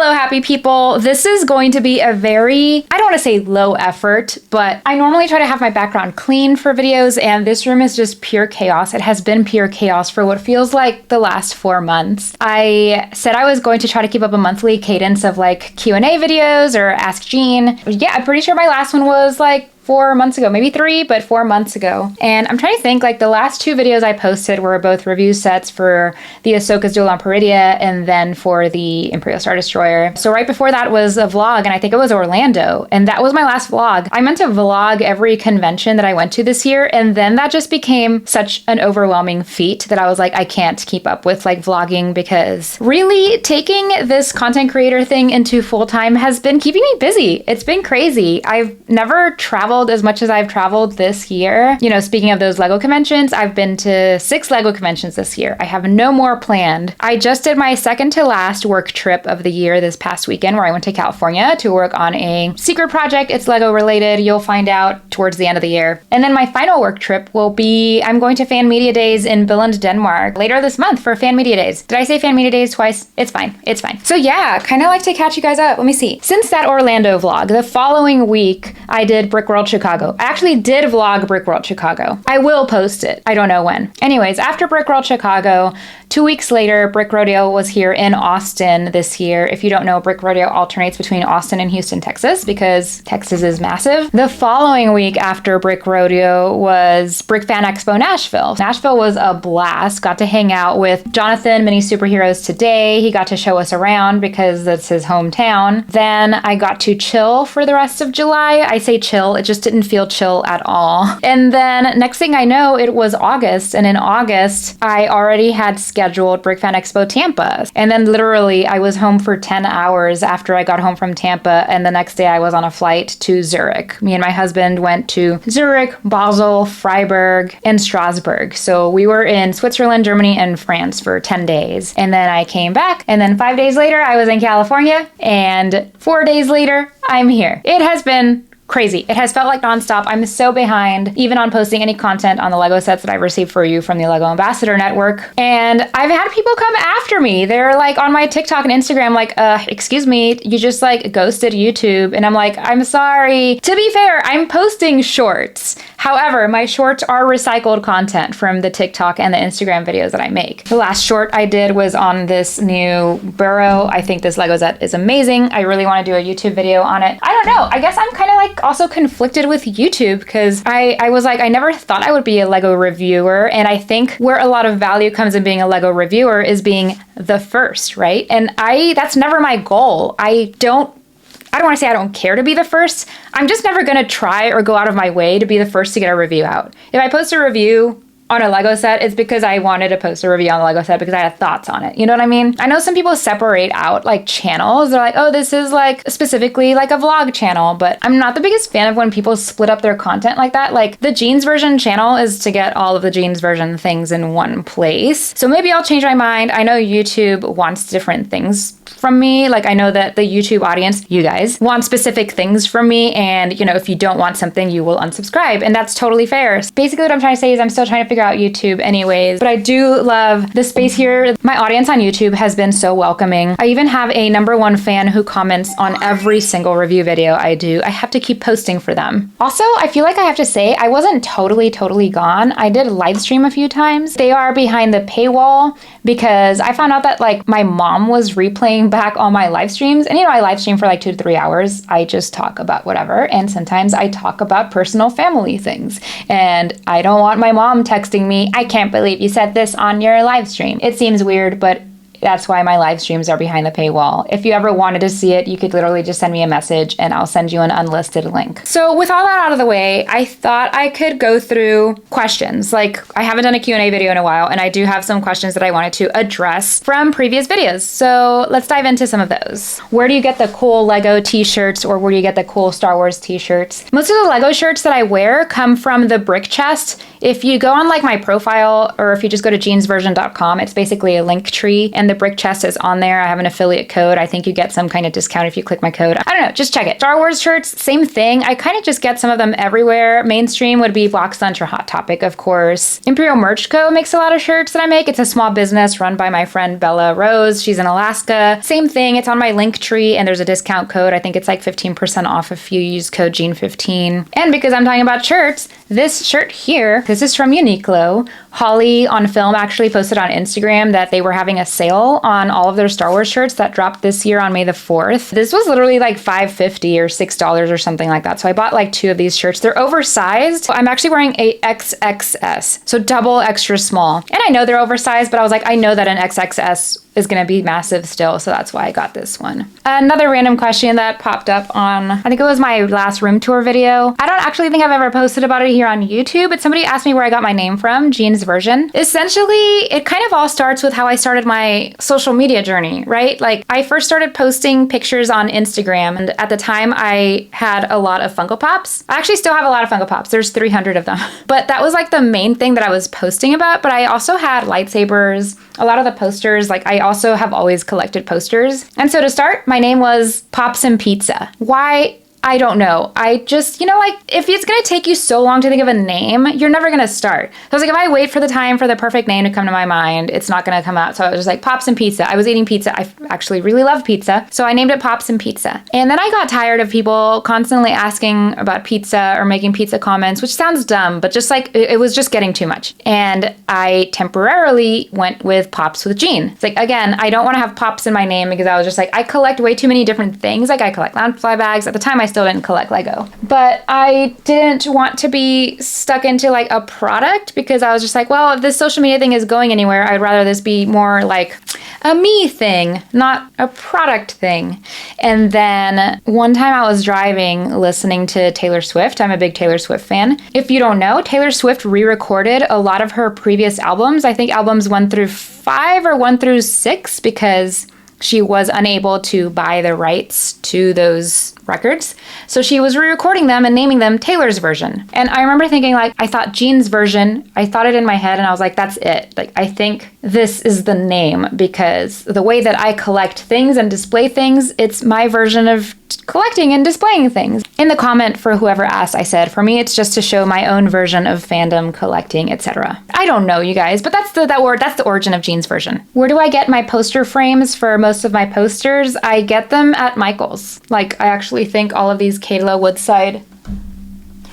Hello, happy people. This is going to be a very, I don't want to say low effort, but I normally try to have my background clean for videos, and this room is just pure chaos. It has been pure chaos for what feels like the last 4 months. I said I was going to try to keep up a monthly cadence of like Q&A videos or Ask Jean. Yeah, I'm pretty sure my last one was like 4 months ago, maybe 3, but 4 months ago. And I'm trying to think, like the last 2 videos I posted were both review sets for the Ahsoka's Duel on Peridia and then for the Imperial Star Destroyer. So right before that was a vlog, and I think it was Orlando, and that was my last vlog. I meant to vlog every convention that I went to this year, and then that just became such an overwhelming feat that I was like, I can't keep up with like vlogging, because really taking this content creator thing into full-time has been keeping me busy. It's been crazy. I've never traveled as much as I've traveled this year. You know, speaking of those Lego conventions, I've been to 6 Lego conventions this year. I have no more planned. I just did my second to last work trip of the year this past weekend, where I went to California to work on a secret project. It's Lego related. You'll find out towards the end of the year. And then my final work trip will be, I'm going to Fan Media Days in Billund, Denmark later this month for Fan Media Days. Did I say Fan Media Days twice? It's fine. It's fine. So yeah, kind of like to catch you guys up. Let me see. Since that Orlando vlog, the following week I did Brickworld Chicago. I actually did vlog Brickworld Chicago. I will post it. I don't know when. Anyways, after Brickworld Chicago, 2 weeks later, Brick Rodeo was here in Austin this year. If you don't know, Brick Rodeo alternates between Austin and Houston, Texas, because Texas is massive. The following week after Brick Rodeo was Brick Fan Expo Nashville. Nashville was a blast. Got to hang out with Jonathan, Mini Superheroes Today. He got to show us around because that's his hometown. Then I got to chill for the rest of July. I say chill, it just didn't feel chill at all. And then next thing I know, it was August. And in August, I already had scheduled Brick Fan Expo Tampa. And then literally I was home for 10 hours after I got home from Tampa. And the next day I was on a flight to Zurich. Me and my husband went to Zurich, Basel, Freiburg, and Strasbourg. So we were in Switzerland, Germany, and France for 10 days. And then I came back. And then 5 days later, I was in California. And 4 days later, I'm here. It has been crazy. It has felt like nonstop. I'm so behind even on posting any content on the Lego sets that I've received for you from the Lego Ambassador Network. And I've had people come after me. They're like on my TikTok and Instagram, like, excuse me, you just like ghosted YouTube. And I'm like, I'm sorry. To be fair, I'm posting shorts. However, my shorts are recycled content from the TikTok and the Instagram videos that I make. The last short I did was on this new burrow. I think this Lego set is amazing. I really want to do a YouTube video on it. I don't know. I guess I'm kind of like also conflicted with YouTube, because I was like, I never thought I would be a Lego reviewer. And I think where a lot of value comes in being a Lego reviewer is being the first, right? And that's never my goal. I don't want to say I don't care to be the first. I'm just never going to try or go out of my way to be the first to get a review out. If I post a review on a Lego set, it's because I wanted to post a review on the Lego set because I had thoughts on it. You know what I mean? I know some people separate out like channels. They're like, oh, this is like specifically like a vlog channel, but I'm not the biggest fan of when people split up their content like that. Like the Jeans version channel is to get all of the Jeans version things in one place. So maybe I'll change my mind. I know YouTube wants different things from me. Like I know that the YouTube audience, you guys, want specific things from me. And you know, if you don't want something, you will unsubscribe. And that's totally fair. Basically what I'm trying to say is I'm still trying to figure out YouTube anyways, but I do love the space here. My audience on YouTube has been so welcoming. I even have a #1 fan who comments on every single review video I do. I have to keep posting for them. Also, I feel like I have to say I wasn't totally gone. I did live stream a few times. They are behind the paywall because I found out that like my mom was replaying back all my live streams. And you know, I live stream for like 2 to 3 hours. I just talk about whatever. And sometimes I talk about personal family things. And I don't want my mom texting me, I can't believe you said this on your live stream. It seems weird, but that's why my live streams are behind the paywall. If you ever wanted to see it, you could literally just send me a message and I'll send you an unlisted link. So with all that out of the way, I thought I could go through questions. Like I haven't done a Q&A video in a while, and I do have some questions that I wanted to address from previous videos. So let's dive into some of those. Where do you get the cool Lego t-shirts, or where do you get the cool Star Wars t-shirts? Most of the Lego shirts that I wear come from the Brick Chest. If you go on like my profile, or if you just go to jeansversion.com, it's basically a link tree, and the brick chest is on there. I have an affiliate code. I think you get some kind of discount if you click my code. I don't know, just check it. Star Wars shirts, same thing. I kind of just get some of them everywhere. Mainstream would be Box Lunch or Hot Topic, of course. Imperial Merch Co. makes a lot of shirts that I make. It's a small business run by my friend Bella Rose. She's in Alaska. Same thing. It's on my link tree and there's a discount code. I think it's like 15% off if you use code Jean15. And because I'm talking about shirts, this shirt here, this is from Uniqlo. Holly on Film actually posted on Instagram that they were having a sale on all of their Star Wars shirts that dropped this year on May the 4th. This was literally like $5.50 or $6 or something like that. So I bought like 2 of these shirts. They're oversized. I'm actually wearing a XXS, so double extra small. And I know they're oversized, but I was like, I know that an XXS is going to be massive still, so that's why I got this one. Another random question that popped up on, I think it was my last room tour video. I don't actually think I've ever posted about it here on YouTube, but somebody asked me where I got my name from, Jean's Version. Essentially, it kind of all starts with how I started my social media journey, right? Like, I first started posting pictures on Instagram, and at the time I had a lot of Funko Pops. I actually still have a lot of Funko Pops. There's 300 of them. But that was like the main thing that I was posting about, but I also had lightsabers, a lot of the posters. Like, I also have always collected posters. And so to start, my name was Pops and Pizza. Why? I don't know. I just, like, if it's going to take you so long to think of a name, you're never going to start. So I was like, if I wait for the time for the perfect name to come to my mind, it's not going to come out. So I was just like, Pops and Pizza. I was eating pizza. I actually really love pizza. So I named it Pops and Pizza. And then I got tired of people constantly asking about pizza or making pizza comments, which sounds dumb, but just like, it was just getting too much. And I temporarily went with Pops with Jean. It's like, again, I don't want to have Pops in my name because I was just like, I collect way too many different things. Like, I collect Loungefly bags. At the time, I still didn't collect Lego, but I didn't want to be stuck into like a product because I was just like, well, if this social media thing is going anywhere, I'd rather this be more like a me thing, not a product thing. And then one time I was driving listening to Taylor Swift. I'm a big Taylor Swift fan. If you don't know, Taylor Swift re-recorded a lot of her previous albums. I think albums 1 through 5 or 1 through 6 because she was unable to buy the rights to those records. So she was re-recording them and naming them Taylor's Version. And I remember thinking, like, I thought Jean's Version, I thought it in my head and I was like, that's it. Like, I think this is the name because the way that I collect things and display things, it's my version of collecting and displaying things. In the comment for whoever asked, I said, for me, it's just to show my own version of fandom, collecting, etc. I don't know, you guys, but that's the origin of Jean's Version. Where do I get my poster frames for most of my posters? I get them at Michael's. Like, I actually think all of these Kayla Woodside,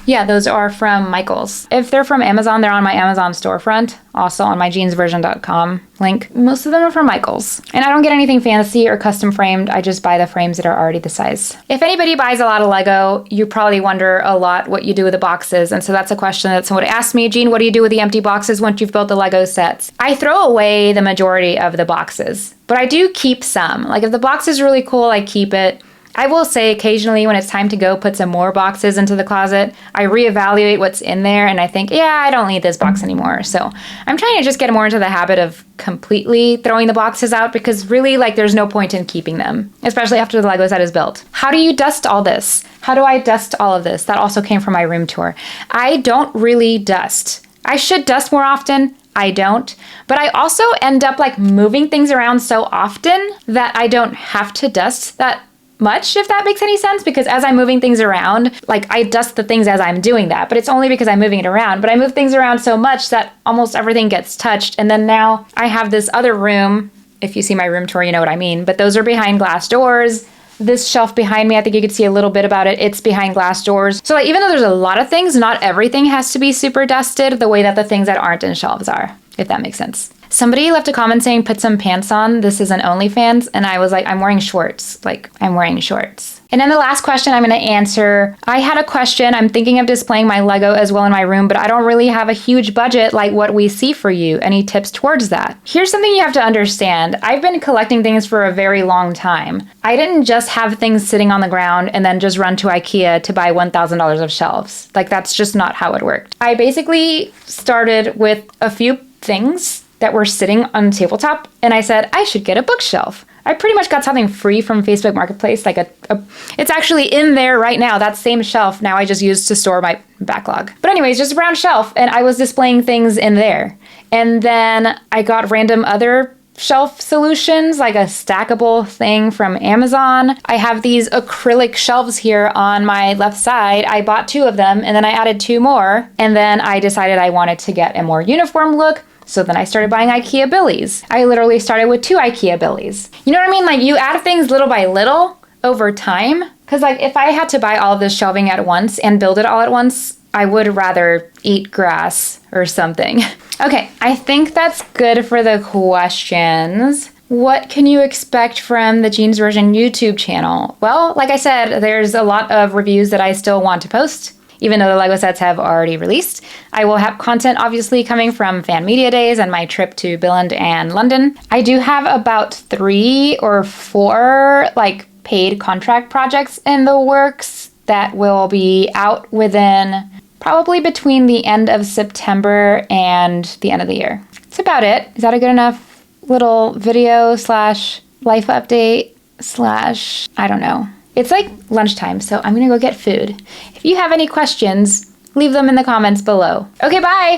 yeah, those are from Michael's. If they're from Amazon, they're on my Amazon storefront, also on my jeansversion.com link. Most of them are from Michael's. And I don't get anything fancy or custom framed. I just buy the frames that are already the size. If anybody buys a lot of Lego, you probably wonder a lot what you do with the boxes. And so that's a question that someone asked me, Jean, what do you do with the empty boxes once you've built the Lego sets? I throw away the majority of the boxes, but I do keep some. Like, if the box is really cool, I keep it. I will say occasionally when it's time to go put some more boxes into the closet, I reevaluate what's in there and I think, yeah, I don't need this box anymore. So I'm trying to just get more into the habit of completely throwing the boxes out because really, like, there's no point in keeping them, especially after the Lego set is built. How do you dust all this? How do I dust all of this? That also came from my room tour. I don't really dust. I should dust more often. I don't. But I also end up like moving things around so often that I don't have to dust that much, if that makes any sense, because as I'm moving things around, like, I dust the things as I'm doing that, but it's only because I'm moving it around. But I move things around so much that almost everything gets touched. And then now I have this other room. If you see my room tour, you know what I mean. But those are behind glass doors. This shelf behind me, I think you could see a little bit about it. It's behind glass doors. So like, even though there's a lot of things, not everything has to be super dusted the way that the things that aren't in shelves are, if that makes sense. Somebody left a comment saying, put some pants on. This is an OnlyFans. And I was like, I'm wearing shorts. Like, I'm wearing shorts. And then the last question I'm going to answer, I had a question. I'm thinking of displaying my Lego as well in my room, but I don't really have a huge budget like what we see for you. Any tips towards that? Here's something you have to understand. I've been collecting things for a very long time. I didn't just have things sitting on the ground and then just run to IKEA to buy $1,000 of shelves. Like, that's just not how it worked. I basically started with a few things that were sitting on the tabletop, and I said, I should get a bookshelf. I pretty much got something free from Facebook Marketplace, like it's actually in there right now, that same shelf now I just used to store my backlog. But anyways, just a brown shelf, and I was displaying things in there. And then I got random other shelf solutions, like a stackable thing from Amazon. I have these acrylic shelves here on my left side. I bought 2 of them and then I added 2 more. And then I decided I wanted to get a more uniform look. So then I started buying IKEA billies. I literally started with 2 IKEA billies. You know what I mean? Like, you add things little by little over time. Because like, if I had to buy all of this shelving at once and build it all at once, I would rather eat grass or something. Okay, I think that's good for the questions. What can you expect from the Jeans Version YouTube channel? Well, like I said, there's a lot of reviews that I still want to post. Even though the LEGO sets have already released, I will have content obviously coming from Fan Media Days and my trip to Billund and London. I do have about 3 or 4 like paid contract projects in the works that will be out within probably between the end of September and the end of the year. That's about it. Is that a good enough little video slash life update slash, I don't know. It's like lunchtime, so I'm gonna go get food. If you have any questions, leave them in the comments below. Okay, bye!